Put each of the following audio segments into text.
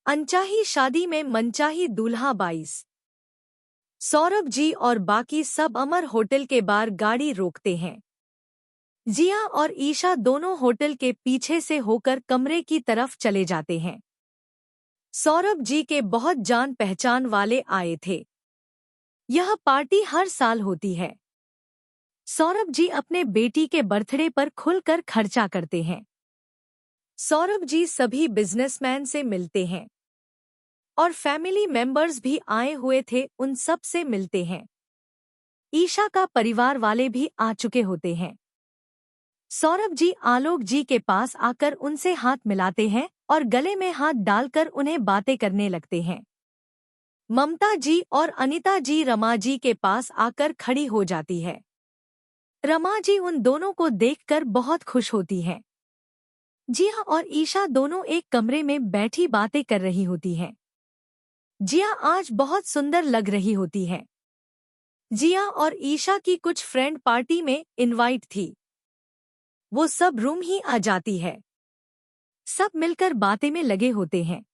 अनचाही शादी में मनचाही दूल्हा 22। सौरभ जी और बाकी सब अमर होटल के बाहर गाड़ी रोकते हैं। जिया और ईशा दोनों होटल के पीछे से होकर कमरे की तरफ चले जाते हैं। सौरभ जी के बहुत जान पहचान वाले आए थे। यह पार्टी हर साल होती है। सौरभ जी अपने बेटी के बर्थडे पर खुलकर खर्चा करते हैं। सौरभ जी सभी बिजनेसमैन से मिलते हैं और फैमिली मेंबर्स भी आए हुए थे, उन सब से मिलते हैं। ईशा का परिवार वाले भी आ चुके होते हैं। सौरभ जी आलोक जी के पास आकर उनसे हाथ मिलाते हैं और गले में हाथ डालकर उन्हें बातें करने लगते हैं। ममता जी और अनीता जी रमा जी के पास आकर खड़ी हो जाती है। रमा जी उन दोनों को देखकर बहुत खुश होती हैं। जिया और ईशा दोनों एक कमरे में बैठी बातें कर रही होती हैं। जिया आज बहुत सुंदर लग रही होती है। जिया और ईशा की कुछ फ्रेंड पार्टी में इनवाइट थी। वो सब रूम ही आ जाती है। सब मिलकर बातें में लगे होते हैं।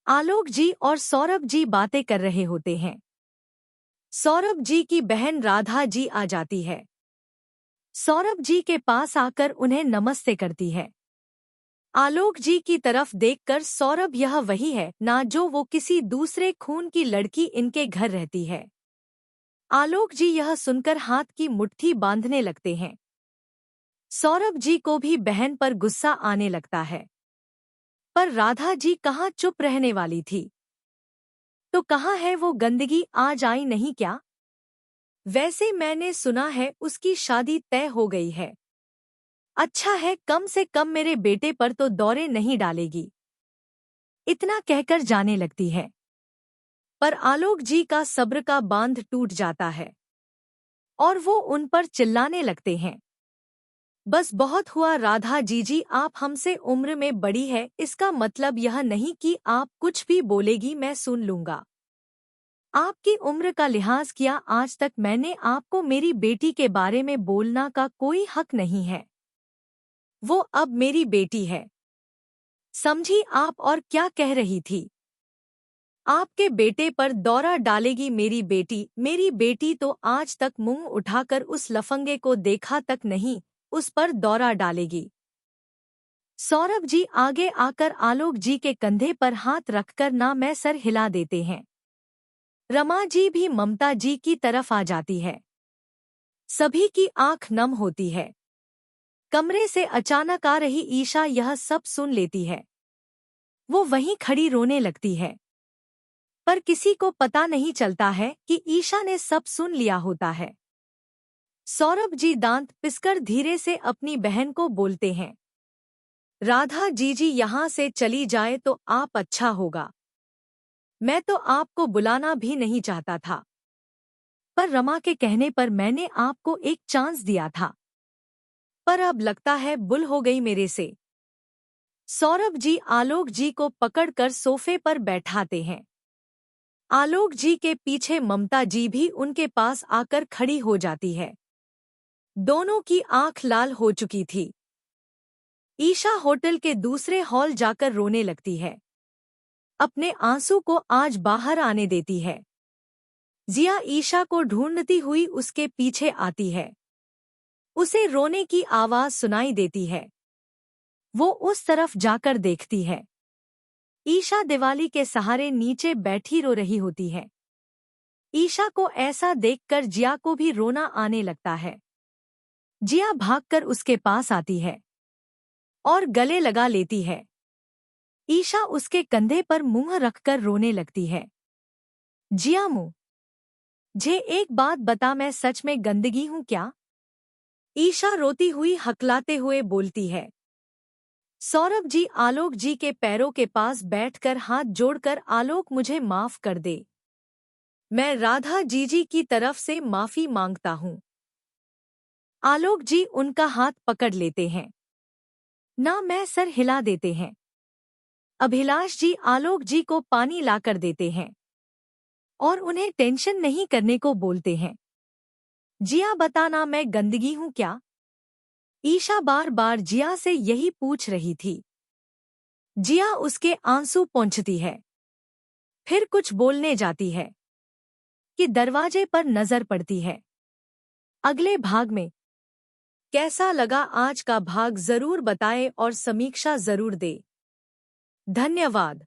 आलोक जी और सौरभ जी बातें कर रहे होते हैं। सौरभ जी की बहन राधा जी आ जाती है। सौरभ जी के पास आकर उन्हें नमस्ते करती है। आलोक जी की तरफ देखकर सौरभ यह वही है ना जो वो किसी दूसरे खून की लड़की इनके घर रहती है। आलोक जी यह सुनकर हाथ की मुट्ठी बांधने लगते हैं। सौरभ जी को भी बहन पर गुस्सा आने लगता है। पर राधा जी कहाँ चुप रहने वाली थी। तो कहाँ है वो गंदगी, आज आई नहीं क्या? वैसे मैंने सुना है उसकी शादी तय हो गई है। अच्छा है, कम से कम मेरे बेटे पर तो दौरे नहीं डालेगी। इतना कहकर जाने लगती है। पर आलोक जी का सब्र का बांध टूट जाता है और वो उन पर चिल्लाने लगते हैं। बस बहुत हुआ राधा जी, आप हमसे उम्र में बड़ी है, इसका मतलब यह नहीं कि आप कुछ भी बोलेगी मैं सुन लूंगा। आपकी उम्र का लिहाज किया आज तक मैंने आपको मेरी बेटी के बारे में बोलना का कोई हक नहीं है। वो अब मेरी बेटी है। समझी आप? और क्या कह रही थी? आपके बेटे पर दौरा डालेगी मेरी बेटी? मेरी बेटी तो आज तक मुंह उठाकर उस लफंगे को देखा तक नहीं, उस पर दौरा डालेगी। सौरभ जी आगे आकर आलोक जी के कंधे पर हाथ रखकर ना मैं सर हिला देते हैं। रमा जी भी ममता जी की तरफ आ जाती है। सभी की आंख नम होती है। कमरे से अचानक आ रही ईशा यह सब सुन लेती है। वो वहीं खड़ी रोने लगती है। पर किसी को पता नहीं चलता है कि ईशा ने सब सुन लिया होता है। सौरभ जी दांत पिसकर धीरे से अपनी बहन को बोलते हैं, राधा जी यहाँ से चली जाए तो आप अच्छा होगा। मैं तो आपको बुलाना भी नहीं चाहता था, पर रमा के कहने पर मैंने आपको एक चांस दिया था, पर अब लगता है भूल हो गई मेरे से। सौरभ जी आलोक जी को पकड़कर सोफे पर बैठाते हैं। आलोक जी के पीछे ममता जी भी उनके पास आकर खड़ी हो जाती है। दोनों की आंख लाल हो चुकी थी। ईशा होटल के दूसरे हॉल जाकर रोने लगती है। अपने आंसू को आज बाहर आने देती है। जिया ईशा को ढूंढती हुई उसके पीछे आती है। उसे रोने की आवाज सुनाई देती है। वो उस तरफ जाकर देखती है। ईशा दिवाली के सहारे नीचे बैठी रो रही होती है। ईशा को ऐसा देखकर जिया को भी रोना आने लगता है। जिया भागकर उसके पास आती है और गले लगा लेती है। ईशा उसके कंधे पर मुंह रखकर रोने लगती है। जिया मुझे एक बात बता, मैं सच में गंदगी हूँ क्या? ईशा रोती हुई हकलाते हुए बोलती है। सौरभ जी आलोक जी के पैरों के पास बैठकर हाथ जोड़कर, आलोक मुझे माफ कर दे, मैं राधा जी की तरफ से माफी मांगता हूँ। आलोक जी उनका हाथ पकड़ लेते हैं। ना मैं सर हिला देते हैं। अभिलाष जी आलोक जी को पानी लाकर देते हैं और उन्हें टेंशन नहीं करने को बोलते हैं। जिया बताना मैं गंदगी हूँ क्या? ईशा बार बार जिया से यही पूछ रही थी। जिया उसके आंसू पोंछती है, फिर कुछ बोलने जाती है कि दरवाजे पर नजर पड़ती है। अगले भाग में कैसा लगा आज का भाग जरूर बताएं और समीक्षा जरूर दें। धन्यवाद।